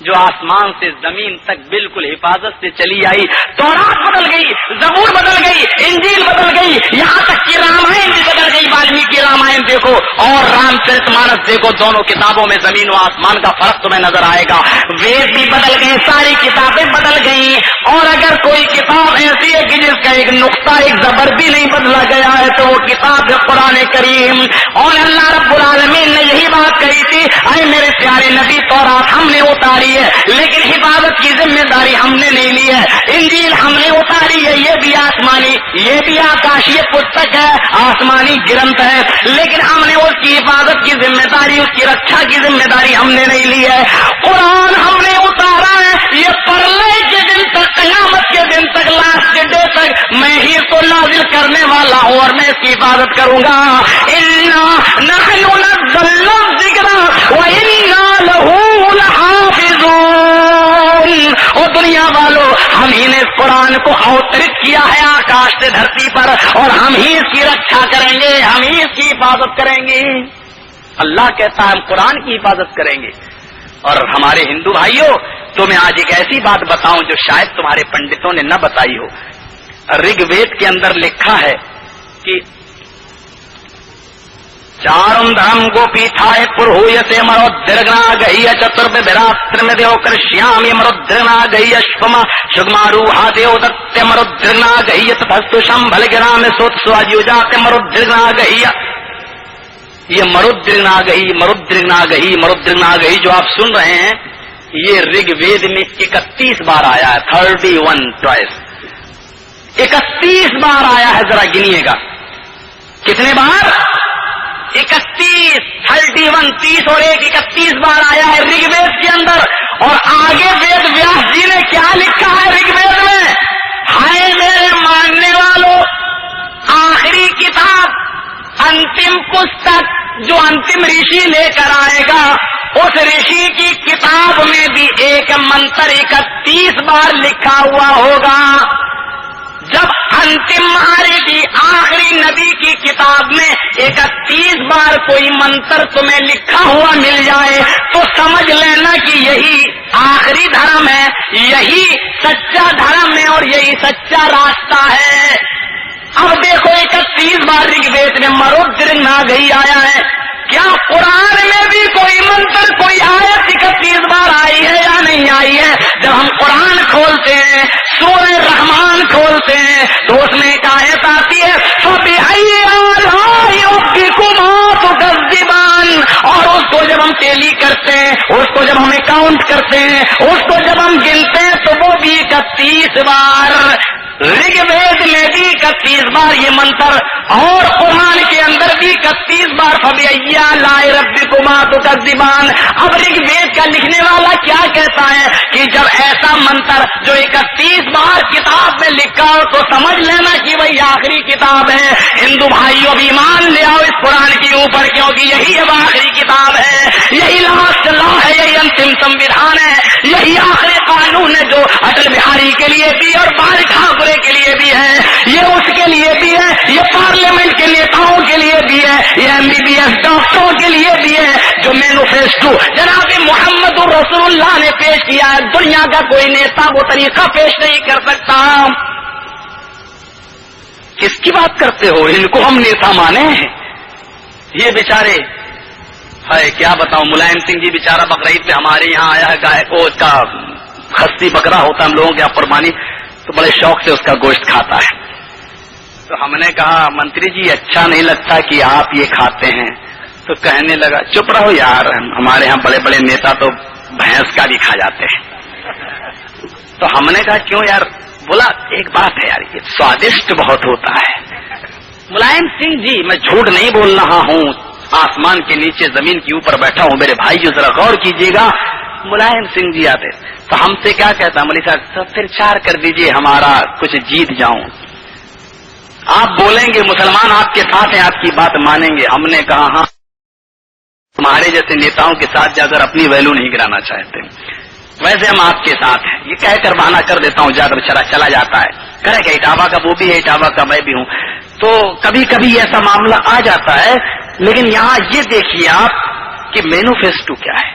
جو آسمان سے زمین تک بالکل حفاظت سے چلی آئی. تورات بدل گئی, زبور بدل گئی, انجیل بدل گئی, یہاں تک کہ رامائن بھی بدل گئی. والمیکی رامائن دیکھو اور رام چرت مانس دیکھو, دونوں کتابوں میں زمین و آسمان کا فرق تمہیں نظر آئے گا. وید بھی بدل گئے, ساری کتابیں بدل گئی. اور اگر کوئی کتاب ایسی ہے کہ جس کا ایک نقطہ ایک زبر بھی نہیں بدلا گیا ہے تو وہ کتاب ہے قرآن کریم. اور اللہ رب العالمین نے یہی بات کہی تھی, اے میرے پیارے نبی, تورات ہم نے اتاری ہے لیکن حفاظت کی ذمہ داری ہم نے نہیں لی ہے. انجیل ہم نے اتاری ہے, یہ بھی آسمانی, یہ بھی آکاشی پستک ہے, آسمانی گرنتھ ہے, لیکن ہم نے اس کی حفاظت کی ذمہ داری, اس کی رکشا کی ذمہ داری ہم نے نہیں لی ہے. قرآن ہم نے اتارا ہے, یہ پرلے کے دن تک, قیامت کے دن تک, لاسٹ ڈے تک میں ہی اس کو نازل کرنے والا ہوں اور میں اس کی حفاظت کروں گا. اِنَّا نَحْنُ نَزَّلْنَا الذِّكْرَ وَإِنَّا لَهُ لَحَافِظُونَ. اور دنیا والوں, ہم ہی نے اس قرآن کو اوترت کیا ہے آکاش سے دھرتی پر, اور ہم ہی اس کی رکشا کریں گے, ہم ہی اس کی حفاظت کریں گے. اللہ کہتا ہے ہم قرآن کی حفاظت کریں گے. اور ہمارے ہندو بھائیوں, تو میں آج ایک ایسی بات بتاؤں جو شاید تمہارے پنڈتوں نے نہ بتائی ہو. رگ وید کے اندر لکھا ہے کہ چارم دھرم کو پیٹھائے پرویتے مرودرگنا گئی چترپے براتر میں دیو کرشیامی مرودرگنا گئی اشپما شگماروہا دیو دتے مرودرگنا گئی تپستو شمبھل گرام سوت سواجیو جاتے مرودرگنا گئی. یہ مرودرگنا گئی, مرودرگنا گئی, مرودرگنا گئی جو آپ سن رہے ہیں, یہ رگ وید میں 31 بار آیا ہے. 31 ٹوائس, 31 بار آیا ہے. ذرا گنیے گا کتنے بار. 31, 31, 30 اور 1, 31 بار آیا ہے رگ وید کے اندر. اور آگے وید ویاس جی نے کیا لکھا ہے رگ وید میں, ہائے میرے ماننے والوں, آخری کتاب, انتم پستک جو انتم رشی لے کر آئے گا, اس رشی کی کتاب میں بھی ایک منتر 31 بار لکھا ہوا ہوگا. جب انتم مہارشی آخری نبی کی کتاب میں 31 بار کوئی منتر تمہیں لکھا ہوا مل جائے تو سمجھ لینا کہ یہی آخری دھرم ہے, یہی سچا دھرم ہے اور یہی سچا راستہ ہے. اب دیکھو 31 بار رگ وید میں مرودرگنا گئی آیا ہے. کیا قرآن میں بھی کوئی منتر, کوئی آیت 31 بار آئی ہے یا نہیں آئی ہے؟ جب ہم قرآن کھولتے ہیں, سورہ رحمان کھولتے ہیں, تو اس میں ایک آیت آتی ہے فَبِأَيِّ آلَاءِ رَبِّكُمَا تُكَذِّبَانِ. اور اس کو جب ہم ٹیلی کرتے ہیں, اس کو جب ہم کاؤنٹ کرتے ہیں, اس کو جب ہم گنتے ہیں تو وہ بھی 31 بار. رگ وید میں بھی 31 بار یہ منتر, اور قرآن کے اندر بھی 31 بار فَبِأَيِّ آلَاءِ رَبِّكُمَا تُكَذِّبَانِ. اب رگ وید کا لکھنے والا کیا کہتا ہے کہ جب ایسا منتر جو 31 بار کتاب میں لکھا ہو تو سمجھ لینا کہ وہی آخری کتاب ہے. ہندو بھائیوں بھی مان لے آؤ اس قرآن کے اوپر, کیونکہ یہی اب آخری کتاب ہے, یہی لاسٹ لا ہے, یہی انتم سمویدھان ہے, یہی آخری قانون ہے جو اٹل بہاری کے لیے بھی اور بال ٹھاکرے کے لیے بھی ہے, یہ اس کے لیے بھی ہے, یہ پارلیمنٹ کے نیتاؤں کے لیے بھی ہے, یہ MBBS ڈاکٹروں کے لیے بھی ہے. جو مینوفیسٹو جناب محمد رسول اللہ نے پیش کیا ہے, دنیا کا کوئی نیتا وہ طریقہ پیش نہیں کر سکتا. کس کی بات کرتے ہو, ان کو ہم نیتا مانے ہیں. یہ بیچارے ہے, کیا بتاؤں, ملائم سنگھ جی بیچارہ بقرعید پہ ہمارے یہاں آیا ہے, گائے کو اس کا خصی بکرا ہوتا ہے ہم لوگوں کے یہاں قربانی, تو بڑے شوق سے اس کا گوشت کھاتا ہے. تو ہم نے کہا منتری جی اچھا نہیں لگتا کہ آپ یہ کھاتے ہیں. تو کہنے لگا چپ رہو یار, ہمارے ہاں بڑے بڑے نیتا تو بھینس کا بھی کھا جاتے ہیں. تو ہم نے کہا کیوں یار, بولا ایک بات ہے یار, یہ سوادشٹ بہت ہوتا ہے. ملائم سنگھ جی, میں جھوٹ نہیں بول رہا ہوں, آسمان کے نیچے زمین کے اوپر بیٹھا ہوں, میرے بھائی جو ذرا غور کیجیے گا. ملائم سنگھ جی آتے تو ہم سے کیا کہتا, مولوی صاحب پھر 4 کر دیجئے, ہمارا کچھ جیت جاؤں. آپ بولیں گے مسلمان آپ کے ساتھ ہیں, آپ کی بات مانیں گے. ہم نے کہا ہاں, تمہارے جیسے نیتاؤں کے ساتھ جا کر اپنی ویلو نہیں گرانا چاہتے, ویسے ہم آپ کے ساتھ ہیں. یہ کہہ کر بہانہ کر دیتا ہوں, جا کر چلا جاتا ہے, کرے کہ اٹاوا کا وہ بھی ہے, اٹاوا کا میں بھی ہوں. تو کبھی کبھی ایسا معاملہ آ جاتا ہے. لیکن یہاں یہ دیکھیے آپ کہ مینوفیسٹو کیا ہے.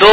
2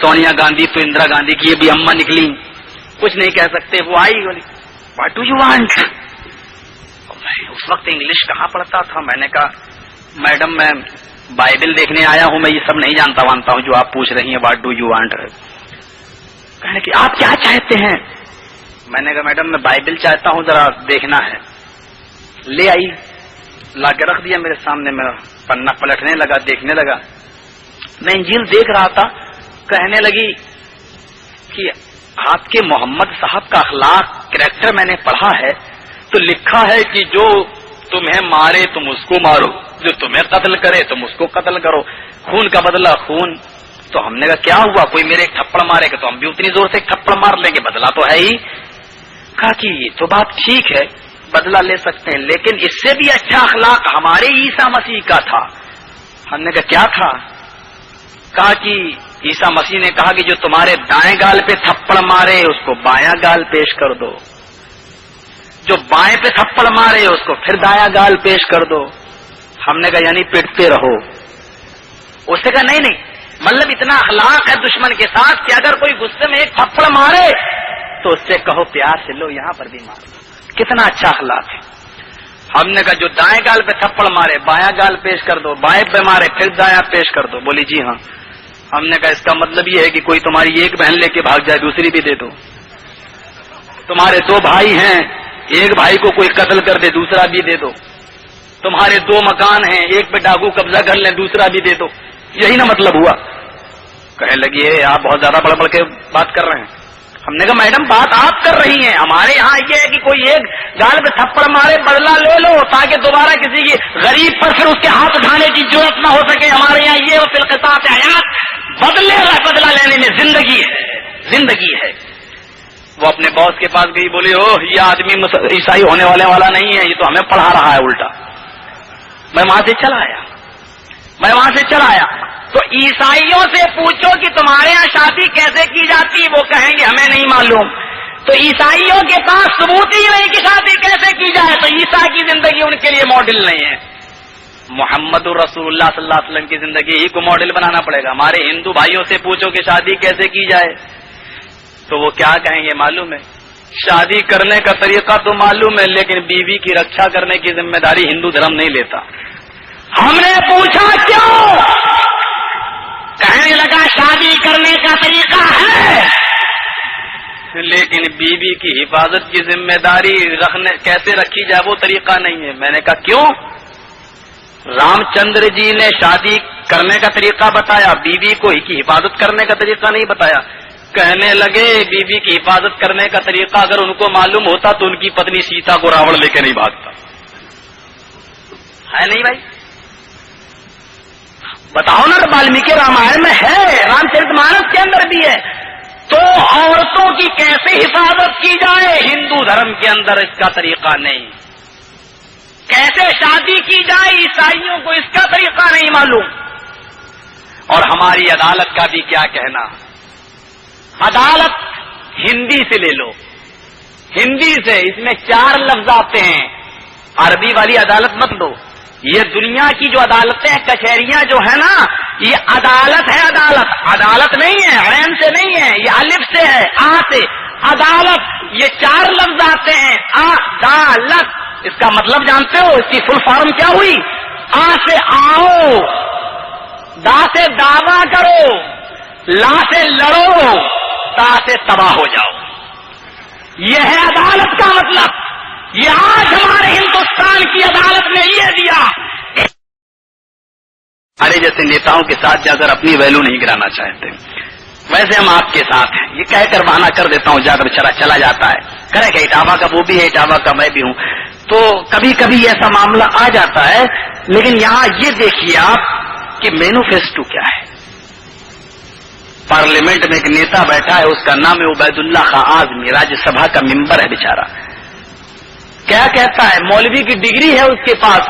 سونیا گاندھی تو اندرا گاندھی کی یہ بھی اماں نکلی، کچھ نہیں کہہ سکتے. وہ آئی بولی واٹ ڈو یو وانٹ. اس وقت انگلش کہاں پڑھتا تھا. میں نے کہا میڈم میں بائبل دیکھنے آیا ہوں، میں یہ سب نہیں جانتا وانتا ہوں جو آپ پوچھ رہی ہیں واٹ ڈو یو وانٹ. کہنے کہ آپ کیا چاہتے ہیں. میں نے کہا میڈم میں بائبل چاہتا ہوں، ذرا دیکھنا ہے. لے آئی، لا کے رکھ دیا میرے سامنے. میں پنا پلٹنے لگا، دیکھنے لگا. میں انجیل دیکھ رہا تھا. کہنے لگی کہ آپ کے محمد صاحب کا اخلاق کریکٹر میں نے پڑھا ہے تو لکھا ہے کہ جو تمہیں مارے تم اس کو مارو، جو تمہیں قتل کرے تم اس کو قتل کرو، خون کا بدلہ خون. تو ہم نے کہا کیا ہوا، کوئی میرے ایک تھپڑ مارے گا تو ہم بھی اتنی زور سے ایک تھپڑ مار لیں گے، بدلہ تو ہے ہی. کہا کہ یہ تو بات ٹھیک ہے، بدلہ لے سکتے ہیں، لیکن اس سے بھی اچھا اخلاق ہمارے عیسیٰ مسیح کا تھا. ہم نے کہا کیا تھا. کہا کہ عیسیٰ مسیح نے کہا کہ جو تمہارے دائیں گال پہ تھپڑ مارے اس کو بایاں گال پیش کر دو، جو بائیں پہ تھپڑ مارے اس کو پھر دایاں گال پیش کر دو. ہم نے کہا یعنی پٹتے رہو. اس نے کہا نہیں، مطلب اتنا اخلاق ہے دشمن کے ساتھ کہ اگر کوئی غصے میں ایک تھپڑ مارے تو اس سے کہو پیار سے لو یہاں پر بھی مار دو. کتنا اچھا اخلاق ہے. ہم نے کہا جو دائیں گال پہ تھپڑ مارے بایاں گال پیش کر دو، بائیں پہ مارے پھر دایاں پیش کر دو. بولی جی ہاں. ہم نے کہا اس کا مطلب یہ ہے کہ کوئی تمہاری ایک بہن لے کے بھاگ جائے دوسری بھی دے دو. تمہارے دو بھائی ہیں، ایک بھائی کو کوئی قتل کر دے دوسرا بھی دے دو. تمہارے دو مکان ہیں، ایک پہ ڈاکو قبضہ کر لیں دوسرا بھی دے دو. یہی نا مطلب ہوا. کہنے لگی ہے آپ بہت زیادہ بڑھ بڑھ کے بات کر رہے ہیں. ہم نے کہا میڈم بات آپ کر رہی ہیں، ہمارے یہاں یہ ہے کہ کوئی ایک گال پہ تھپڑ مارے بدلہ لے لو تاکہ دوبارہ کسی کی غریب پر پھر اس کے ہاتھ اٹھانے کی ضرورت نہ ہو سکے. ہمارے یہاں یہ فی القصاص حیات، بدلہ لینے میں زندگی ہے، زندگی ہے. وہ اپنے باس کے پاس گئی، بولی اوہ یہ آدمی عیسائی ہونے والا نہیں ہے، یہ تو ہمیں پڑھا رہا ہے الٹا. میں وہاں سے چلا آیا. تو عیسائیوں سے پوچھو کہ تمہارے یہاں شادی کیسے کی جاتی، وہ کہیں گے ہمیں نہیں معلوم. تو عیسائیوں کے پاس ثبوت ہی نہیں کہ شادی کیسے کی جائے، تو عیسیٰ کی زندگی ان کے لیے ماڈل نہیں ہے. محمد رسول اللہ صلی اللہ علیہ وسلم کی زندگی ہی کو ماڈل بنانا پڑے گا. ہمارے ہندو بھائیوں سے پوچھو کہ شادی کیسے کی جائے تو وہ کیا کہیں گے معلوم ہے، شادی کرنے کا طریقہ تو معلوم ہے لیکن بیوی کی رکشا کرنے کی ذمہ داری ہندو دھرم نہیں لیتا. ہم نے پوچھا کیوں، کہنے لگا شادی کرنے کا طریقہ ہے لیکن بیوی کی حفاظت کی ذمہ داری رکھنے کیسے رکھی جائے وہ طریقہ نہیں ہے. میں نے کہا کیوں؟ رام چندر جی نے شادی کرنے کا طریقہ بتایا، بیوی کو کی حفاظت کرنے کا طریقہ نہیں بتایا. کہنے لگے بیوی کی حفاظت کرنے کا طریقہ اگر ان کو معلوم ہوتا تو ان کی پتنی سیتا کو راوڑ لے کے نہیں بھاگتا ہے. نہیں بھائی بتاؤ نا، والمیکی رامائن میں ہے، رام چرت مانس کے اندر بھی ہے. تو عورتوں کی کیسے حفاظت کی جائے، ہندو دھرم کے اندر اس کا طریقہ نہیں. کیسے شادی کی جائے، عیسائیوں کو اس کا طریقہ نہیں معلوم. اور ہماری عدالت کا بھی کیا کہنا. عدالت ہندی سے لے لو، ہندی سے اس میں 4 لفظ آتے ہیں. عربی والی عدالت مت لو. یہ دنیا کی جو عدالتیں کچہریاں جو ہے نا، یہ عدالت ہے. عدالت نہیں ہے، عین سے نہیں ہے، یہ الف سے ہے، آ سے. عدالت یہ 4 لفظ آتے ہیں. عدالت اس کا مطلب جانتے ہو، اس کی فل فارم کیا ہوئی؟ آ سے آؤ، دا سے دعویٰ کرو، لا سے لڑو، تا سے تباہ ہو جاؤ. یہ ہے عدالت کا مطلب. یہ آج ہمارے ہندوستان کی عدالت نے یہ دیا. ہمارے جیسے نیتاؤں کے ساتھ جا کر اپنی ویلو نہیں گرانا چاہتے، ویسے ہم آپ کے ساتھ ہیں. یہ کہہ کر بہانہ کر دیتا ہوں، جا کر چلا جاتا ہے. کرے کہ اٹاوا کا وہ بھی ہے، اٹاوا کا میں بھی ہوں. تو کبھی کبھی ایسا معاملہ آ جاتا ہے. لیکن یہاں یہ دیکھیے آپ کہ مینوفیسٹو کیا ہے. پارلیمنٹ میں ایک نیتا بیٹھا ہے، اس کا نام ہے عبید اللہ خان اعظمی، راجیہ سبھا کا ممبر ہے بیچارہ. کیا کہتا ہے، مولوی کی ڈگری ہے اس کے پاس.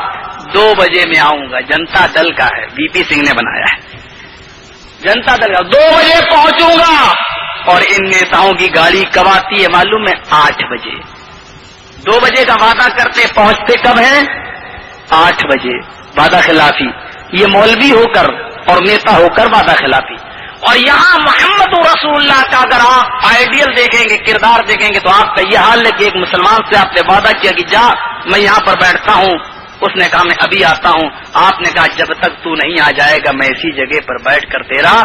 2 بجے میں آؤں گا. جنتا دل کا ہے، وی پی سنگھ نے بنایا ہے. جنتا دل کا 2 بجے پہنچوں گا. اور ان نیتاؤں کی گاڑی کب آتی ہے معلوم ہے؟ 8 بجے. 2 بجے کا وعدہ کرتے، پہنچتے کب ہیں؟ 8 بجے. وعدہ خلافی. یہ مولوی ہو کر اور نیتا ہو کر وعدہ خلافی. اور یہاں محمد رسول اللہ کا اگر آپ آئیڈیل دیکھیں گے، کردار دیکھیں گے، تو آپ کا یہ حال ہے کہ ایک مسلمان سے آپ نے وعدہ کیا کہ جا میں یہاں پر بیٹھتا ہوں، اس نے کہا میں ابھی آتا ہوں، آپ نے کہا جب تک تو نہیں آ جائے گا میں اسی جگہ پر بیٹھ کر تیرا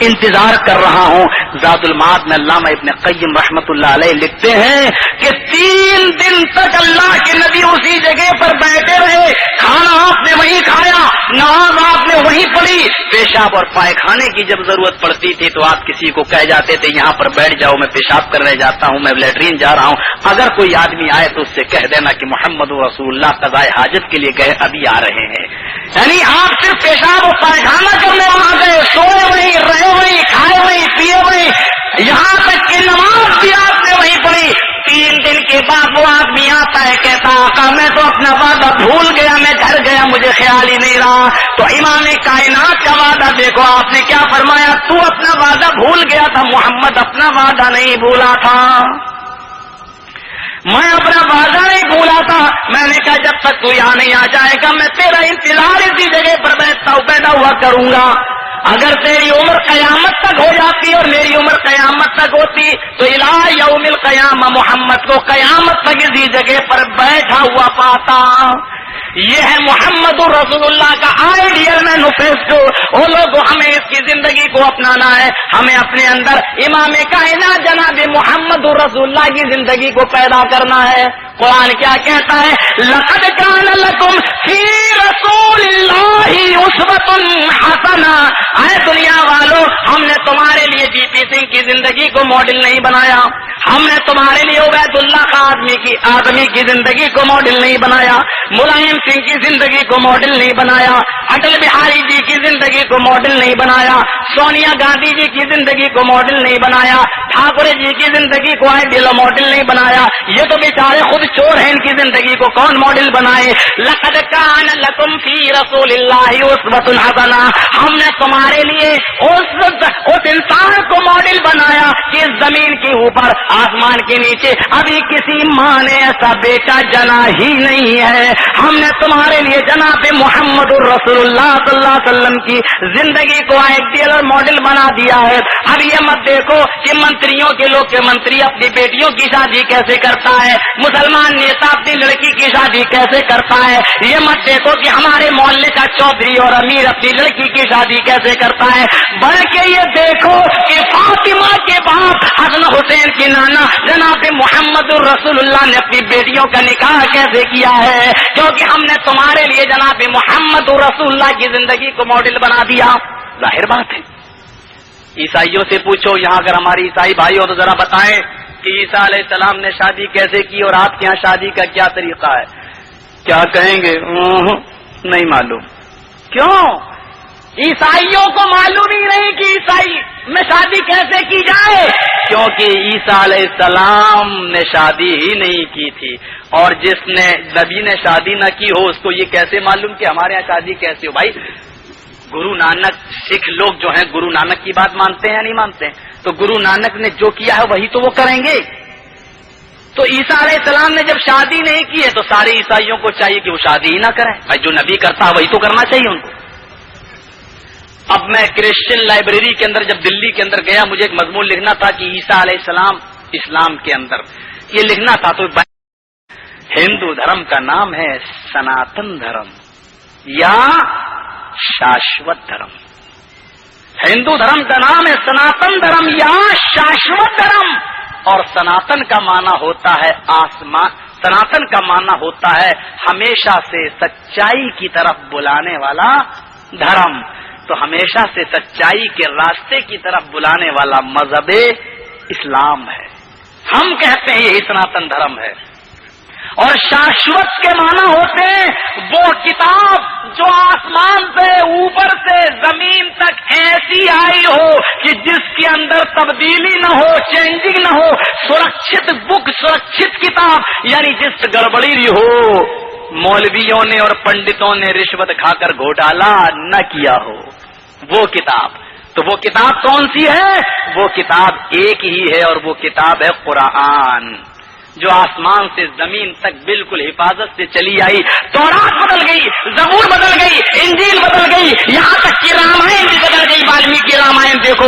انتظار کر رہا ہوں۔ زاد المعاد میں علامہ ابن قیم رحمت اللہ علیہ لکھتے ہیں کہ 3 دن تک اللہ کے نبی اسی جگہ پر بیٹھے رہے، کھانا آپ نے وہیں کھایا، نماز آپ نے وہیں پڑھی، پیشاب اور پائخانے کی جب ضرورت پڑتی تھی تو آپ کسی کو کہہ جاتے تھے یہاں پر بیٹھ جاؤ میں پیشاب کرنے جاتا ہوں، میں لیٹرین جا رہا ہوں، اگر کوئی آدمی آئے تو اس سے کہہ دینا کہ محمد رسول اللہ قضائے حاجت کے لیے گئے ابھی آ رہے ہیں۔ یعنی آپ صرف پیشاب اور پائخانہ کرنے وہاں گئے، سوئے وہیں، رہے وہیں، کھائے وہیں، پیے وہیں، یہاں تک کہ نماز بھی آپ نے وہیں پڑھی۔ 3 دن کے بعد وہ آدمی آتا ہے، کہتا آقا میں تو اپنا وعدہ بھول گیا، میں گھر گیا، مجھے خیال ہی نہیں رہا۔ تو امام کائنات کا وعدہ دیکھو، آپ نے کیا فرمایا، تو اپنا وعدہ بھول گیا تھا، محمد اپنا وعدہ نہیں بھولا تھا، میں اپنا وعدہ نہیں بھولا تھا۔ میں نے کہا جب تک تو یہاں نہیں آ جائے گا میں تیرا انتظار اسی جگہ پر بیٹھا ہوا کروں گا۔ اگر تیری عمر قیامت تک ہو جاتی اور میری عمر قیامت تک ہوتی تو الہ یوم القیامہ محمد کو قیامت تک اسی جگہ پر بیٹھا ہوا پاتا۔ یہ ہے محمد رسول اللہ کا آئیڈیل مینیفیسٹو۔ وہ لوگ ہمیں اس کی زندگی کو اپنانا ہے، ہمیں اپنے اندر امام کائنات جناب محمد رسول اللہ کی زندگی کو پیدا کرنا ہے۔ قرآن کیا کہتا ہے، لقد کان لکم فی رسول اللہ اسوۃ حسنہ۔ اے دنیا والو، ہم نے تمہارے لیے جی پی سنگھ کی زندگی کو ماڈل نہیں بنایا، ہم نے تمہارے لیے عبید اللہ کا آدمی کی زندگی کو ماڈل نہیں بنایا، ملائم سنگھ کی زندگی کو ماڈل نہیں بنایا، اٹل بہاری جی کی زندگی کو ماڈل نہیں بنایا، سونیا گاندھی جی کی زندگی کو ماڈل نہیں بنایا، ٹھاکرے جی کی زندگی کو آئیڈیل ماڈل نہیں بنایا۔ یہ تو بیچارے خود چور ہیں، ان کی زندگی کو کون ماڈل بنائے؟ لقد کان لکم فی رسول اللہ اسوۃ حسنہ۔ ہم نے تمہارے لیے اس انسان کو ماڈل بنایا کہ زمین کے اوپر آسمان کے نیچے ابھی کسی ماں نے ایسا بیٹا جنا ہی نہیں ہے۔ ہم نے تمہارے لیے جناب محمد رسول اللہ صلی اللہ علیہ وسلم کی زندگی کو آئیڈیل اور ماڈل بنا دیا ہے۔ اب یہ مت دیکھو کہ منتریوں کے لوگ کے منتری اپنی بیٹیوں کی شادی کیسے کرتا ہے، مسلمان نیتا اپنی لڑکی کی شادی کیسے کرتا ہے۔ یہ مت دیکھو کہ ہمارے محلے کا چودھری اور امیر اپنی لڑکی کی شادی کیسے کرتا ہے، بلکہ یہ دیکھو کہ فاطمہ کے باپ حسن حسین کی نانا جناب محمد رسول اللہ نے اپنی بیٹیوں کا نکاح کیسے کیا ہے، کیونکہ ہم نے تمہارے لیے جناب محمد رسول اللہ کی زندگی کو ماڈل بنا دیا۔ ظاہر بات ہے، عیسائیوں سے پوچھو، یہاں اگر ہماری عیسائی بھائی ہو تو ذرا بتائیں کہ عیسیٰ علیہ السلام نے شادی کیسے کی اور آپ کے یہاں شادی کا کیا طریقہ ہے؟ کیا کہیں گے؟ نہیں معلوم۔ کیوں؟ عیسائیوں کو معلوم ہی نہیں کہ عیسائی میں شادی کیسے کی جائے، کیونکہ عیسیٰ علیہ السلام نے شادی ہی نہیں کی تھی، اور جس نے نبی نے شادی نہ کی ہو اس کو یہ کیسے معلوم کہ ہمارے یہاں شادی کیسے ہو؟ بھائی گرو نانک، سکھ لوگ جو ہیں گرو نانک کی بات مانتے ہیں یا نہیں مانتے ہیں؟ تو گرو نانک نے جو کیا ہے وہی تو وہ کریں گے۔ تو عیسیٰ علیہ السلام نے جب شادی نہیں کی ہے تو سارے عیسائیوں کو چاہیے کہ وہ شادی ہی نہ کریں۔ بھائی جو نبی کرتا ہے وہی تو کرنا چاہیے ان کو۔ اب میں کرسچن لائبریری کے اندر جب دلی کے اندر گیا، مجھے ایک مضمون لکھنا تھا کہ عیسیٰ علیہ السلام اسلام کے اندر، یہ لکھنا تھا، تو ہندو دھرم کا نام ہے سناتن دھرم یا شاشوت دھرم۔ ہندو دھرم کا نام ہے سناتن دھرم یا شاشوت دھرم، اور سناتن کا معنی ہوتا ہے آسمان، سناتن کا معنی ہوتا ہے ہمیشہ سے سچائی کی طرف بلانے والا دھرم۔ تو ہمیشہ سے سچائی کے راستے کی طرف بلانے والا مذہب اسلام ہے، ہم کہتے ہیں یہی سناتن دھرم ہے۔ اور شاشوت کے معنی ہوتے ہیں وہ کتاب جو آسمان سے اوپر سے زمین تک ایسی آئی ہو کہ جس کے اندر تبدیلی نہ ہو، چینجنگ نہ ہو، سرکشت بک، سرکشت کتاب، یعنی جس گڑبڑی ہو مولویوں نے اور پنڈتوں نے رشوت کھا کر گھوٹالا نہ کیا ہو، وہ کتاب۔ تو وہ کتاب کون سی ہے؟ وہ کتاب ایک ہی ہے، اور وہ کتاب ہے قرآن، جو آسمان سے زمین تک بالکل حفاظت سے چلی آئی۔ تورات بدل گئی، زبور بدل گئی، انجیل بدل گئی، یہاں تک کہ رامائن بھی بدل گئی، والمیکی رامائن دیکھو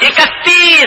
31,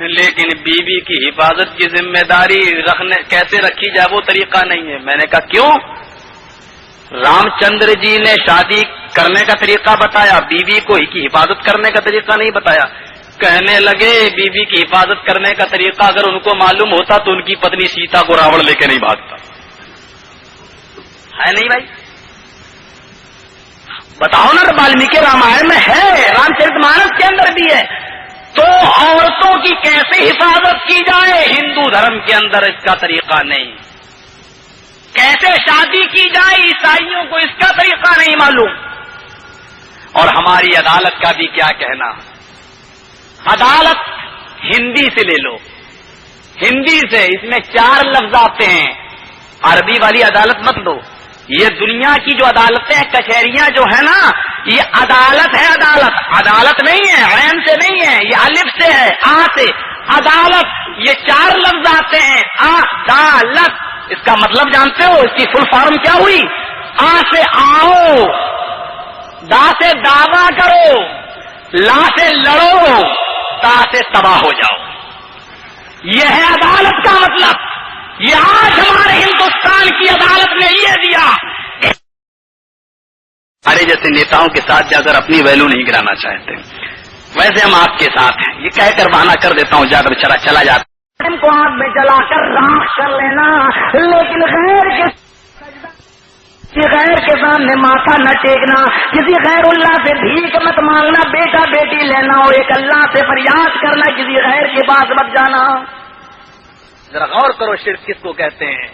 لیکن بیوی کی حفاظت کی ذمہ داری کیسے رکھی جائے وہ طریقہ نہیں ہے. میں نے کہا کیوں؟ رام چندر جی نے شادی کرنے کا طریقہ بتایا, بیوی کو کی حفاظت کرنے کا طریقہ نہیں بتایا. کہنے لگے بیوی کی حفاظت کرنے کا طریقہ اگر ان کو معلوم ہوتا تو ان کی پتنی سیتا کو راوڑ لے کے نہیں بھاگتا. ہے نہیں بھائی؟ بتاؤ نا, والمیکی رامائن میں ہے, رام چرت مانس کے اندر بھی ہے. تو عورتوں کی کیسے حفاظت کی جائے؟ ہندو دھرم کے اندر اس کا طریقہ نہیں. کیسے شادی کی جائے عیسائیوں کو اس کا طریقہ نہیں معلوم. اور ہماری عدالت کا بھی کیا کہنا. عدالت ہندی سے لے لو, ہندی سے, اس میں 4 لفظ آتے ہیں. عربی والی عدالت مت لو. یہ دنیا کی جو عدالتیں کچہریاں جو ہے نا, یہ عدالت ہے. عدالت عدالت نہیں ہے, عین سے نہیں ہے, یہ الف سے ہے, آ سے. عدالت یہ 4 لفظ آتے ہیں. عدالت اس کا مطلب جانتے ہو؟ اس کی فل فارم کیا ہوئی؟ آ سے آؤ, دا سے دعویٰ کرو, لا سے لڑو, تا سے تباہ ہو جاؤ. یہ ہے عدالت کا مطلب. یہ آج ہمارے ہندوستان کی عدالت نے یہ دیا. ہمارے جیسے نیتاؤں کے ساتھ جا کر اپنی ویلو نہیں گرانا چاہتے, ویسے ہم آپ کے ساتھ ہیں. یہ کہہ کر بہانہ کر دیتا ہوں, جا کر چلا جاتا کو آگ میں جلا کر راکھ کر لینا, لیکن غیر کے سامنے ماتھا نہ ٹیکنا, کسی غیر اللہ سے بھیک مت مانگنا, بیٹا بیٹی لینا اور ایک اللہ سے فریاد کرنا, کسی غیر کے پاس مت جانا. ذرا غور کرو شرک کس کو کہتے ہیں.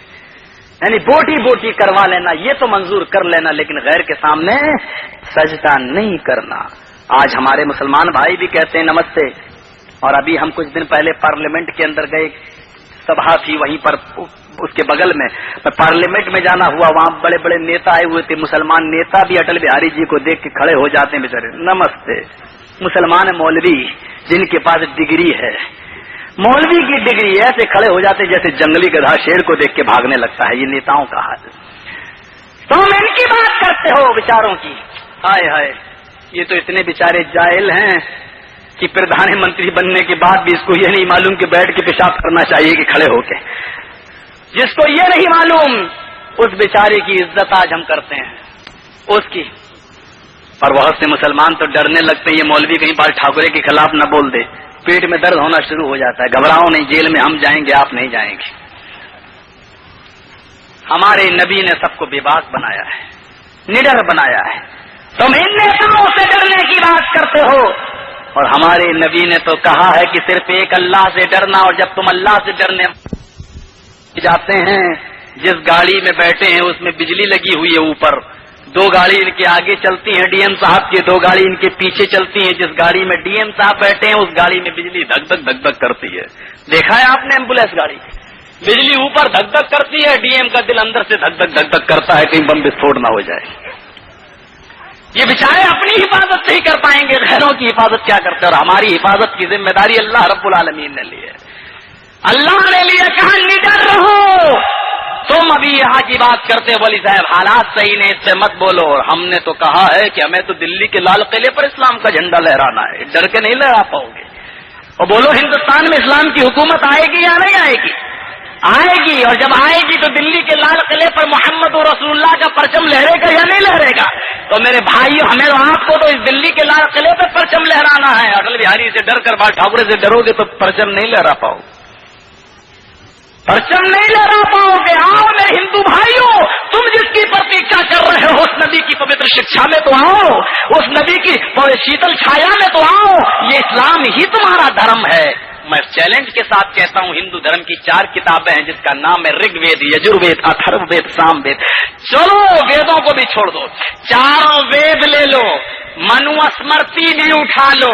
یعنی بوٹی بوٹی کروا لینا یہ تو منظور کر لینا, لیکن غیر کے سامنے سجدہ نہیں کرنا. آج ہمارے مسلمان بھائی بھی کہتے ہیں نمستے. اور ابھی ہم کچھ دن پہلے پارلیمنٹ کے اندر گئے, سبھا تھی وہیں پر اس کے بغل میں, پارلیمنٹ میں جانا ہوا. وہاں بڑے بڑے نیتا آئے ہوئے تھے. مسلمان نیتا بھی اٹل بہاری جی کو دیکھ کے کھڑے ہو جاتے ہیں بیچارے, نمستے. مسلمان مولوی جن کے پاس ڈگری ہے, مولوی کی ڈگری ہے, ایسے کھڑے ہو جاتے جیسے جنگلی گدھا شیر کو دیکھ کے بھاگنے لگتا ہے. یہ نیتاؤں کا حال. تم ان کی بات کرتے ہو بیچاروں کی. ہائے ہائے, یہ تو اتنے بیچارے جاہل ہیں کہ پردھان منتری بننے کے بعد بھی اس کو یہ نہیں معلوم کہ بیٹھ کے پیشاب کرنا چاہیے کہ کھڑے ہو کے. جس کو یہ نہیں معلوم اس بیچارے کی عزت آج ہم کرتے ہیں اس کی. اور بہت سے مسلمان تو ڈرنے لگتے ہیں, یہ مولوی کہیں بال ٹھاکرے کے خلاف نہ بول دے, پیٹ میں درد ہونا شروع ہو جاتا ہے. گھبراؤ نہیں, جیل میں ہم جائیں گے, آپ نہیں جائیں گے. ہمارے نبی نے سب کو بے باک بنایا ہے, نڈر بنایا ہے. تم ان نیتاؤں سے ڈرنے کی بات کرتے ہو, اور ہمارے نبی نے تو کہا ہے کہ صرف ایک اللہ سے ڈرنا. اور جب تم اللہ سے ڈرنے جاتے ہیں, جس گاڑی میں بیٹھے ہیں اس میں بجلی لگی ہوئی ہے اوپر, 2 گاڑی ان کے آگے چلتی ہیں ڈی ایم صاحب کی, 2 گاڑی ان کے پیچھے چلتی ہیں. جس گاڑی میں ڈی ایم صاحب بیٹھے ہیں اس گاڑی میں بجلی دھک دھک دھک دھک کرتی ہے. دیکھا ہے آپ نے ایمبولینس گاڑی, بجلی اوپر دھک دھک کرتی ہے, ڈی ایم کا دل اندر سے دھک دھک دھک دھک کرتا ہے کہیں بم بسفوٹ نہ ہو جائے. یہ بیچارے اپنی حفاظت نہیں کر پائیں گے, غیروں کی حفاظت کیا کرتے. اور ہماری حفاظت کی ذمہ داری اللہ رب العالمین نے لی ہے. اللہ نے لیے کہا نڈر رہو. تم ابھی یہاں کی بات کرتے ہو ولی صاحب حالات صحیح نہیں, اس سے مت بولو. اور ہم نے تو کہا ہے کہ ہمیں تو دلی کے لال قلعے پر اسلام کا جھنڈا لہرانا ہے, ڈر کے نہیں لہرا پاؤ گے. اور بولو ہندوستان میں اسلام کی حکومت آئے گی یا نہیں آئے گی؟ آئے گی. اور جب آئے گی تو دلی کے لال قلعے پر محمد رسول اللہ کا پرچم لہرے گا یا نہیں لہرے گا؟ تو میرے بھائیو, ہمیں تو آپ کو تو اس دلی کے لال قلعے پر پرچم لہرانا ہے. اٹل بہاری سے ڈر کر بال ٹھاکرے سے ڈرو گے تو پرچم نہیں لہرا پاؤ, پرچم نہیں لہرا پاؤ گے. آؤ میرے ہندو بھائیوں, تم جس کی پرتیچھا کر رہے ہو اس نبی کی پوتر شکشا میں تو آؤ, اس نبی کی شیتل چھایا میں تو آؤ. یہ اسلام ہی تمہارا دھرم ہے. میں چیلنج کے ساتھ کہتا ہوں, ہندو دھرم کی 4 کتابیں ہیں جس کا نام ہے رگ وید, یجر وید, اتھرو وید, سام وید. چلو ویدوں کو بھی چھوڑ دو, 4 وید لے لو, منو اسمرتی بھی اٹھا لو,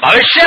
بھوشیہ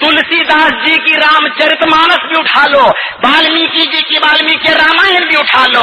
تلسی داس جی کی رام چرت مانس بھی اٹھا لو, والمیکی جی کی والمیکی رامائن بھی اٹھا لو,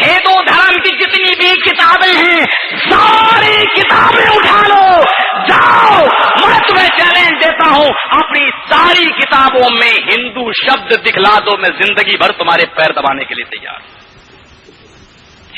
ہندو دھرم کی جتنی بھی کتابیں ہیں ساری کتابیں اٹھا لو. جاؤ, میں تمہیں چیلنج دیتا ہوں, اپنی ساری کتابوں میں ہندو شبد دکھلا دو, میں زندگی بھر تمہارے پیر دبانے کے لیے تیار.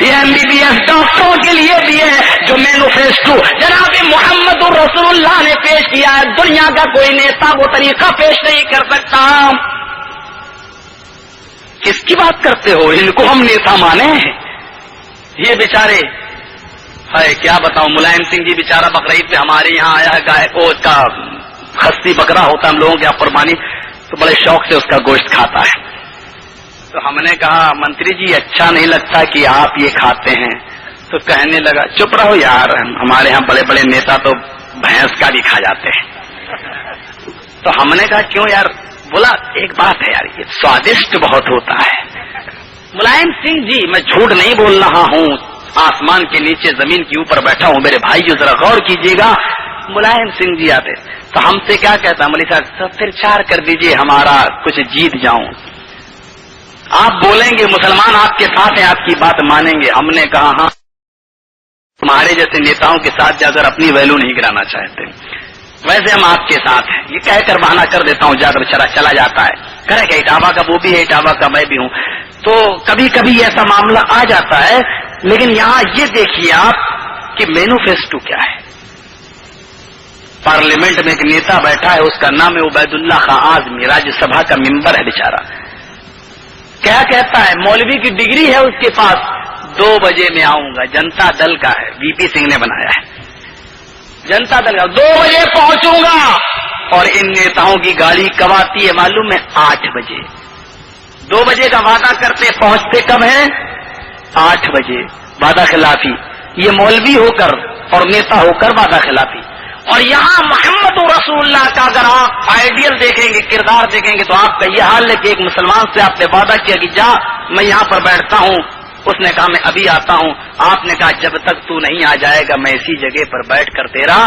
یہ MBBS ڈاکٹروں کے لیے بھی ہے، جو مینوفیسٹو جناب محمد رسول اللہ نے پیش کیا ہے، دنیا کا کوئی نیتا وہ طریقہ پیش نہیں کر سکتا۔ کس کی بات کرتے ہو؟ ان کو ہم نیتا مانے ہیں؟ یہ بیچارے ہے کیا بتاؤں، ملائم سنگھ جی بیچارہ بقرعید پہ ہمارے یہاں آیا ہے، گائے کو اس کا خصی بکرا ہوتا ہے ہم لوگوں کے یہاں قربانی، تو بڑے شوق سے اس کا گوشت کھاتا ہے۔ تو ہم نے کہا منتری جی اچھا نہیں لگتا کہ آپ یہ کھاتے ہیں، تو کہنے لگا چپ رہو یار، ہمارے ہاں بڑے بڑے نیتا تو بھینس کا بھی کھا جاتے ہیں۔ تو ہم نے کہا کیوں یار؟ بولا ایک بات ہے یار، یہ سوادشٹ بہت ہوتا ہے۔ ملائم سنگھ جی میں جھوٹ نہیں بول رہا ہوں، آسمان کے نیچے زمین کے اوپر بیٹھا ہوں، میرے بھائی جو ذرا غور کیجیے گا، ملائم سنگھ جی آتے تو ہم سے کیا کہتا مولوی صاحب پھر 4 کر دیجئے ہمارا کچھ جیت جاؤں۔ آپ بولیں گے مسلمان آپ کے ساتھ ہیں، آپ کی بات مانیں گے۔ ہم نے کہا ہاں، تمہارے جیسے نیتاؤں کے ساتھ جا کر اپنی ویلو نہیں گرانا چاہتے، ویسے ہم آپ کے ساتھ ہیں۔ یہ کہہ کر بہانہ کر دیتا ہوں، جا کر چلا جاتا ہے، کرے کہ اٹاوا کا وہ بھی ہے، اٹاوا کا میں بھی ہوں۔ تو کبھی کبھی ایسا معاملہ آ جاتا ہے، لیکن یہاں یہ دیکھیے آپ کہ مینوفیسٹو کیا ہے۔ پارلیمنٹ میں ایک نیتا بیٹھا ہے، اس کا نام ہے عبید اللہ خان اعظمی، راجیہ سبھا کا ممبر ہے بیچارہ۔ کیا کہتا ہے؟ مولوی کی ڈگری ہے اس کے پاس، 2 بجے میں آؤں گا، جنتا دل کا ہے، وی پی سنگھ نے بنایا ہے، جنتا دل کا 2 بجے پہنچوں گا۔ اور ان نیتاؤں کی گاڑی کب آتی ہے معلوم ہے؟ 8 بجے۔ 2 بجے کا وعدہ کرتے، پہنچتے کب ہیں؟ 8 بجے۔ وعدہ خلافی، یہ مولوی ہو کر اور نیتا ہو کر وعدہ خلافی۔ اور یہاں محمد رسول اللہ کا اگر آپ آئیڈیل دیکھیں گے، کردار دیکھیں گے، تو آپ کا یہ حال ہے کہ ایک مسلمان سے آپ نے وعدہ کیا کہ جا میں یہاں پر بیٹھتا ہوں، اس نے کہا میں ابھی آتا ہوں، آپ نے کہا جب تک تو نہیں آ جائے گا میں اسی جگہ پر بیٹھ کر تیرا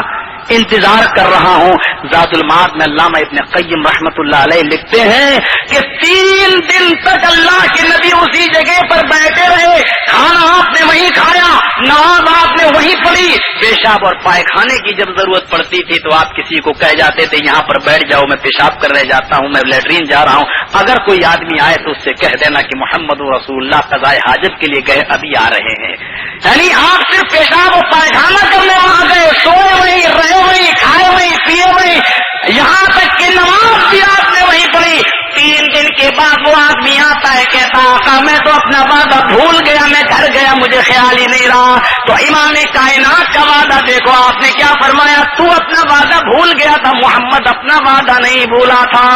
انتظار کر رہا ہوں۔ ذات المعاد میں علامہ ابن قیم رحمت اللہ علیہ لکھتے ہیں کہ 3 دن تک اللہ کے نبی اسی جگہ پر بیٹھے رہے، کھانا آپ نے وہیں کھایا، نماز آپ نے وہیں پڑھی، پیشاب اور پائخانے کی جب ضرورت پڑتی تھی تو آپ کسی کو کہہ جاتے تھے یہاں پر بیٹھ جاؤ، میں پیشاب کرنے جاتا ہوں، میں لیٹرین جا رہا ہوں، اگر کوئی آدمی آئے تو اس سے کہہ دینا کہ محمد رسول اللہ قضائے حاجت کے لیے گئے، ابھی آ رہے ہیں۔ یعنی آپ صرف پیشاب اور پائخانہ کرنے وہاں گئے، سوئے وہیں، رہے وہیں، کھائے وہیں، پیے وہیں، یہاں تک کہ نماز بھی آپ نے وہیں پڑھی۔ 3 دن کے بعد وہ آدمی آتا ہے، کہتا آقا میں تو اپنا وعدہ بھول گیا، میں گھر گیا، مجھے خیال ہی نہیں رہا۔ تو امام کائنات کا وعدہ دیکھو، آپ نے کیا فرمایا؟ تو اپنا وعدہ بھول گیا تھا، محمد اپنا وعدہ نہیں بھولا تھا،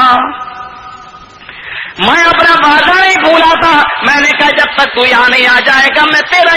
میں اپنا وعدہ نہیں بھولا تھا۔ میں نے کہا جب تک تو یہاں نہیں آ جائے گا میں تیرا